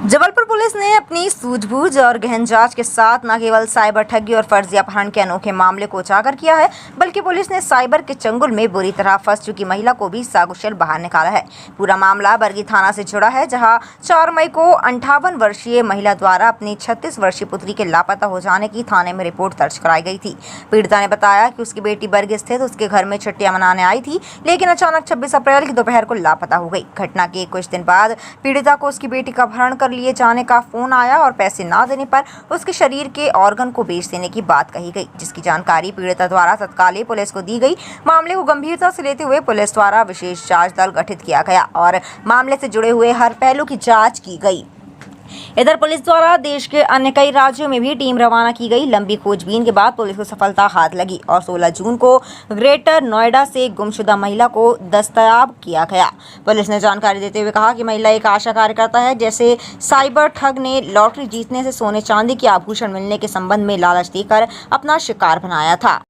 Jabalpur police ने अपनी सूझबूझ और गहन जांच के साथ न केवल साइबर ठगी और फर्जी अपहरण के अनोखे मामले को उजागर किया है, बल्कि पुलिस ने साइबर के चंगुल में बुरी तरह फंस चुकी महिला को भी सकुशल बाहर निकाला है। पूरा मामला बरगी थाना से जुड़ा है, जहां 4 मई को 58 वर्षीय महिला द्वारा अपनी 36 वर्षीय पुत्री के लापता हो जाने की थाने में रिपोर्ट दर्ज कराई गई थी। पीड़िता ने बताया कि उसकी बेटी बरगी स्थित उसके घर में छुट्टियां मनाने आई थी, लेकिन अचानक 26 अप्रैल की दोपहर को लापता हो गई। घटना के कुछ दिन बाद पीड़िता को उसकी बेटी का अपहरण कर लिए जाने का फोन आया और पैसे ना देने पर उसके शरीर के ऑर्गन को बेच देने की बात कही गई, जिसकी जानकारी पीड़िता द्वारा तत्कालीन पुलिस को दी गई। मामले को गंभीरता से लेते हुए पुलिस द्वारा विशेष जांच दल गठित किया गया और मामले से जुड़े हुए हर पहलू की जांच की गई। इधर पुलिस द्वारा देश के अन्य कई राज्यों में भी टीम रवाना की गई। लंबी खोजबीन के बाद पुलिस को सफलता हाथ लगी और 16 जून को ग्रेटर नोएडा से गुमशुदा महिला को दस्तयाब किया गया। पुलिस ने जानकारी देते हुए कहा कि महिला एक आशा कार्यकर्ता है, जैसे साइबर ठग ने लॉटरी जीतने से सोने चांदी के आभूषण मिलने के संबंध में लालच देकर अपना शिकार बनाया था।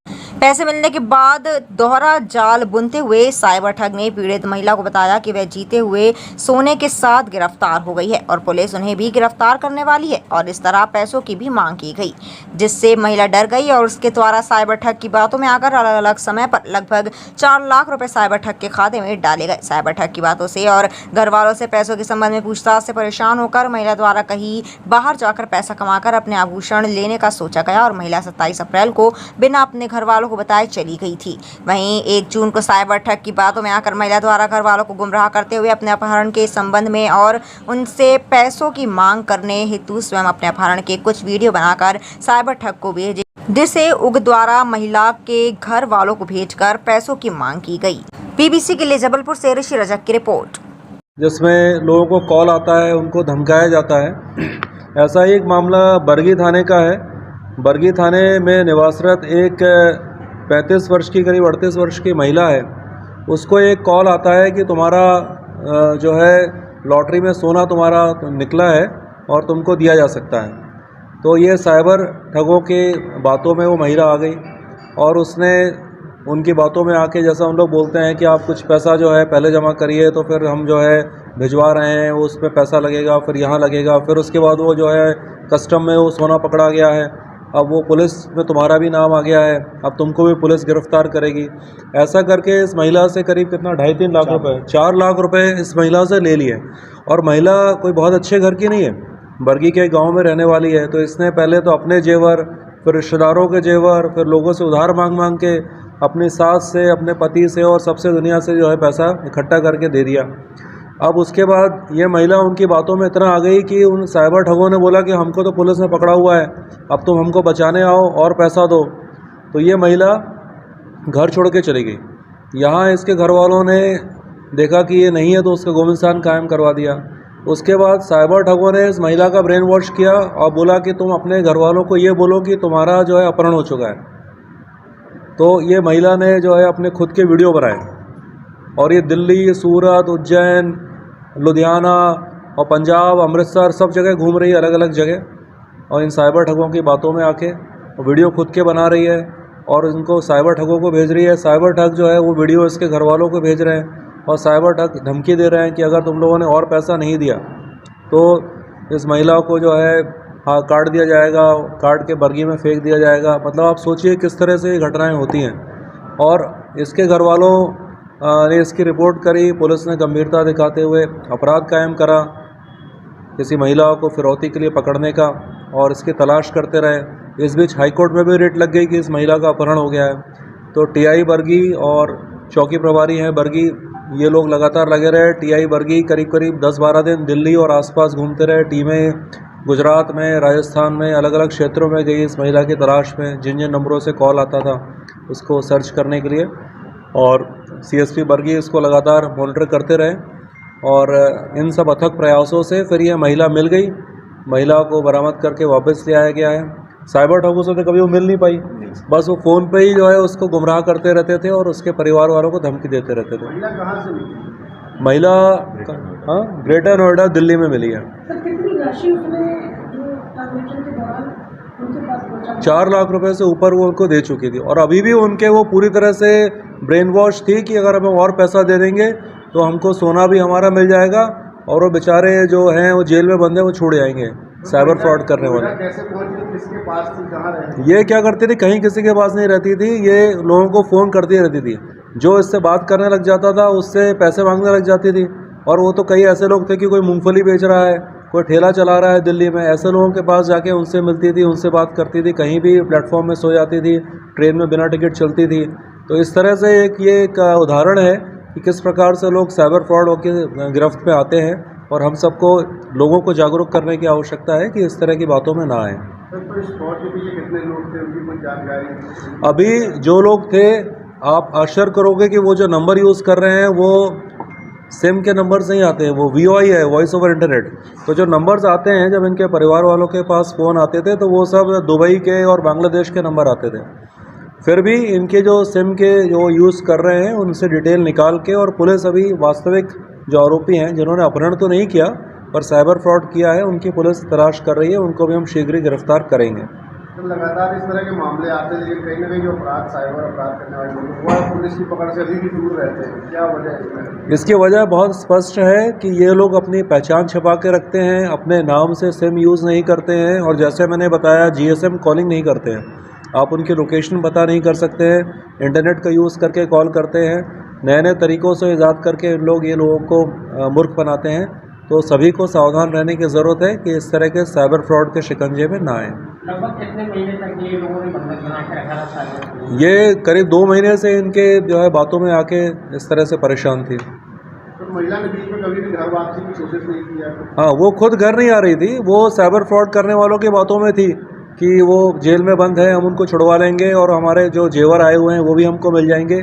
पैसे मिलने के बाद दोहरा जाल बुनते हुए साइबर ठग ने पीड़ित महिला को बताया कि वह जीते हुए सोने के साथ गिरफ्तार हो गई है और पुलिस उन्हें भी गिरफ्तार करने वाली है और इस तरह पैसों की भी मांग की गई, जिससे महिला डर गई और उसके द्वारा साइबर ठग की बातों में आकर अलग अलग समय पर लगभग 4 लाख रुपए साइबर ठग के खाते में डाले गए। साइबर ठग की बातों से और घर वालों से पैसों के संबंध में पूछताछ से परेशान होकर महिला द्वारा कहीं बाहर जाकर पैसा कमाकर अपने आभूषण लेने का सोचा गया और महिला 27 अप्रैल को बिना अपने घर वालों को बताए चली गई थी। वहीं 1 जून को साइबर ठग की बातों में आकर महिला द्वारा घर वालों को गुमराह करते हुए अपने अपहरण के संबंध में और उनसे पैसों की मांग करने हेतु स्वयं अपने अपहरण के कुछ वीडियो बनाकर साइबर ठग को भेजे, जिसे उग द्वारा महिला के घर वालों को भेजकर पैसों की मांग की गई। बीबीसी के लिए जबलपुर से ऋषि रजक की रिपोर्ट। जिसमें लोगों को कॉल आता है, उनको धमकाया जाता है। ऐसा ही एक मामला बरगी थाने का है। बरगी थाने में निवासरत एक 35 वर्ष की करीब 38 वर्ष की महिला है। उसको एक कॉल आता है कि तुम्हारा जो है लॉटरी में सोना तुम्हारा निकला है और तुमको दिया जा सकता है। तो ये साइबर ठगों के बातों में वो महिला आ गई और उसने उनकी बातों में आके, जैसा हम लोग बोलते हैं कि आप कुछ पैसा जो है पहले जमा करिए तो फिर हम जो है भिजवा रहे हैं, उस पर पैसा लगेगा, फिर यहाँ लगेगा, फिर उसके बाद वो जो है कस्टम में वो सोना पकड़ा गया है, अब वो पुलिस में तुम्हारा भी नाम आ गया है, अब तुमको भी पुलिस गिरफ्तार करेगी। ऐसा करके इस महिला से करीब कितना 2.5-3 लाख रुपए, 4 लाख रुपए इस महिला से ले लिए। और महिला कोई बहुत अच्छे घर की नहीं है, बरगी के गांव में रहने वाली है। तो इसने पहले तो अपने जेवर, फिर रिश्तेदारों के जेवर, फिर लोगों से उधार मांग मांग के अपनी सास से, अपने पति से और सबसे दुनिया से जो है पैसा इकट्ठा करके दे दिया। अब उसके बाद ये महिला उनकी बातों में इतना आ गई कि उन साइबर ठगों ने बोला कि हमको तो पुलिस ने पकड़ा हुआ है, अब तुम हमको बचाने आओ और पैसा दो। तो ये महिला घर छोड़ के चली गई। यहाँ इसके घर वालों ने देखा कि ये नहीं है तो उसका गोमिंसान कायम करवा दिया। उसके बाद साइबर ठगों ने इस महिला का ब्रेन वॉश किया और बोला कि तुम अपने घर वालों को ये बोलो कि तुम्हारा जो है अपहरण हो चुका है। तो ये महिला ने जो है अपने खुद के वीडियो बनाए और ये दिल्ली, सूरत, उज्जैन, लुधियाना और पंजाब, अमृतसर सब जगह घूम रही है, अलग अलग जगह, और इन साइबर ठगों की बातों में आके वीडियो खुद के बना रही है और इनको साइबर ठगों को भेज रही है। साइबर ठग जो है वो वीडियो इसके घर वालों को भेज रहे हैं और साइबर ठग धमकी दे रहे हैं कि अगर तुम लोगों ने और पैसा नहीं दिया तो इस महिला को जो है काट दिया जाएगा, काट के बरगी में फेंक दिया जाएगा। मतलब आप सोचिए किस तरह से ये घटनाएँ होती हैं। और इसके घर वालों ने इसकी रिपोर्ट करी, पुलिस ने गंभीरता दिखाते हुए अपराध कायम करा किसी महिला को फिरौती के लिए पकड़ने का और इसकी तलाश करते रहे। इस बीच हाईकोर्ट में भी रेट लग गई कि इस महिला का अपहरण हो गया है। तो टीआई बरगी और चौकी प्रभारी हैं बरगी, ये लोग लगातार लगे रहे। टीआई बरगी करीब करीब 10-12 दिन दिल्ली और आसपास घूमते रहे। टीमें गुजरात में, राजस्थान में, अलग अलग क्षेत्रों में गई इस महिला की तलाश में। जिन जिन नंबरों से कॉल आता था उसको सर्च करने के लिए, और सीएसपी बरगी इसको लगातार मॉनिटर करते रहे। और इन सब अथक प्रयासों से फिर ये महिला मिल गई। महिला को बरामद करके वापस ले आया गया है। साइबर ठगों से तो कभी वो मिल नहीं पाई, बस वो फ़ोन पे ही जो है उसको गुमराह करते रहते थे और उसके परिवार वालों को धमकी देते रहते थे। महिला कहाँ से मिली? महिला ग्रेटर नोएडा दिल्ली में मिली है। सर कितनी राशि उसने जो ट्रांजैक्शन के दौरान उनके पास पहुंचा? 4 लाख रुपए से ऊपर वो उनको दे चुकी थी और अभी भी उनके वो पूरी तरह से ब्रेन वॉश थी कि अगर हमें और पैसा दे देंगे तो हमको सोना भी हमारा मिल जाएगा और वो बेचारे जो हैं वो जेल में बंद हैं वो छोड़ जाएंगे साइबर फ्रॉड करने वाले। कैसे पहुंची, किसके पास थी, कहाँ रहती? ये क्या करती थी, कहीं किसी के पास नहीं रहती थी, ये लोगों को फ़ोन करती रहती थी। जो इससे बात करने लग जाता था उससे पैसे मांगने लग जाती थी। और वो तो कई ऐसे लोग थे कि कोई मूंगफली बेच रहा है, कोई ठेला चला रहा है दिल्ली में, ऐसे लोगों के पास जाके उनसे मिलती थी, उनसे बात करती थी, कहीं भी प्लेटफॉर्म में सो जाती थी, ट्रेन में बिना टिकट चलती थी। तो इस तरह से ये एक उदाहरण है कि किस प्रकार से लोग साइबर फ्रॉड होकर गिरफ्त में आते हैं और हम सबको लोगों को जागरूक करने की आवश्यकता है कि इस तरह की बातों में ना आएँ। तो इस फ्रॉड के पीछे कितने लोग थे, उनकी कुछ जानकारी? अभी जो लोग थे, आप आश्चर्य करोगे कि वो जो नंबर यूज़ कर रहे हैं वो सिम के नंबर से ही आते हैं, वो VOI है, वॉइस ओवर इंटरनेट। तो जो नंबर्स आते हैं, जब इनके परिवार वालों के पास फ़ोन आते थे तो वो सब दुबई के और बांग्लादेश के नंबर आते थे। फिर भी इनके जो सिम के जो यूज़ कर रहे हैं उनसे डिटेल निकाल के, और पुलिस अभी वास्तविक जो आरोपी हैं जिन्होंने अपहरण तो नहीं किया पर साइबर फ्रॉड किया है, उनकी पुलिस तलाश कर रही है, उनको भी हम शीघ्र ही गिरफ्तार करेंगे। तो लगातार इस तरह के मामले आते हैं, लेकिन कहीं ना कहीं जो अपराध, साइबर अपराध करने वाले लोग वो पुलिस की पकड़ से अभी भी दूर रहते हैं। क्या वजह है इसमें? इसकी वजह बहुत स्पष्ट है कि ये लोग अपनी पहचान छिपा के रखते हैं, अपने नाम से सिम यूज़ नहीं करते हैं, और जैसे मैंने बताया GSM कॉलिंग नहीं करते हैं। आप उनकी लोकेशन पता नहीं कर सकते हैं, इंटरनेट का यूज़ करके कॉल करते हैं, नए नए तरीक़ों से ईजाद करके इन लोग ये लोगों को मूर्ख बनाते हैं। तो सभी को सावधान रहने की ज़रूरत है कि इस तरह के साइबर फ्रॉड के शिकंजे में ना आएँ। लगभग कितने महीने तक ये लोगों ने बंधक बना के रखा था साइबर? ये करीब 2 महीने से इनके जो है बातों में आके इस तरह से परेशान थी। तो महिला ने बीच में कभी भी घर वापसी की कोशिश नहीं की? हाँ, वो खुद घर नहीं आ रही थी, वो साइबर फ्रॉड करने वालों की बातों में थी कि वो जेल में बंद है, हम उनको छुड़वा लेंगे और हमारे जो जेवर आए हुए हैं वो भी हमको मिल जाएंगे,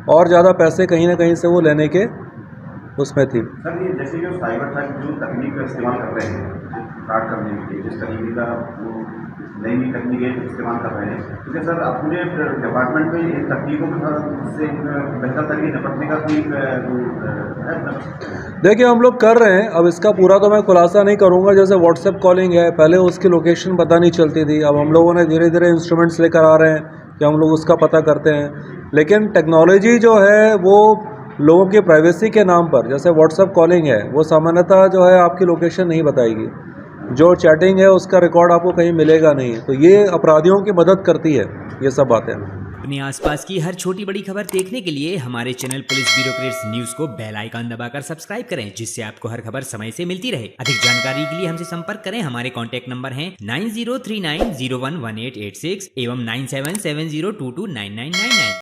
और ज़्यादा पैसे कहीं ना कहीं से वो लेने के उसमें थी। सर, ये जैसे जो साइबर ठग जो तकनीक का इस्तेमाल कर रहे हैं फ्रॉड करने के लिए, जिस तकनीक का वो नई नई तकनीकें इस्तेमाल कर रहे हैं, क्योंकि सर अपने डिपार्टमेंट में इन तकनीकों से बेहतर तरीके निपटने का कोई है? देखिए, हम लोग कर रहे हैं, अब इसका पूरा तो मैं खुलासा नहीं करूंगा। जैसे व्हाट्सएप कॉलिंग है, पहले उसकी लोकेशन पता नहीं चलती थी, अब हम लोगों ने धीरे धीरे इंस्ट्रूमेंट्स लेकर आ रहे हैं कि हम लोग उसका पता करते हैं। लेकिन टेक्नोलॉजी जो है वो लोगों की प्राइवेसी के नाम पर, जैसे व्हाट्सएप कॉलिंग है, वो सामान्यतः जो है आपकी लोकेशन नहीं बताएगी, जो चैटिंग है उसका रिकॉर्ड आपको कहीं मिलेगा नहीं। तो ये अपराधियों की मदद करती है ये सब बातें। अपने आसपास की हर छोटी बड़ी खबर देखने के लिए हमारे चैनल पुलिस ब्यूरोक्रेट्स न्यूज को बेल आइकन दबाकर सब्सक्राइब करें, जिससे आपको हर खबर समय से मिलती रहे। अधिक जानकारी के लिए हमसे संपर्क करें। हमारे कॉन्टैक्ट नंबर हैं 9039011886 एवं 9770229999।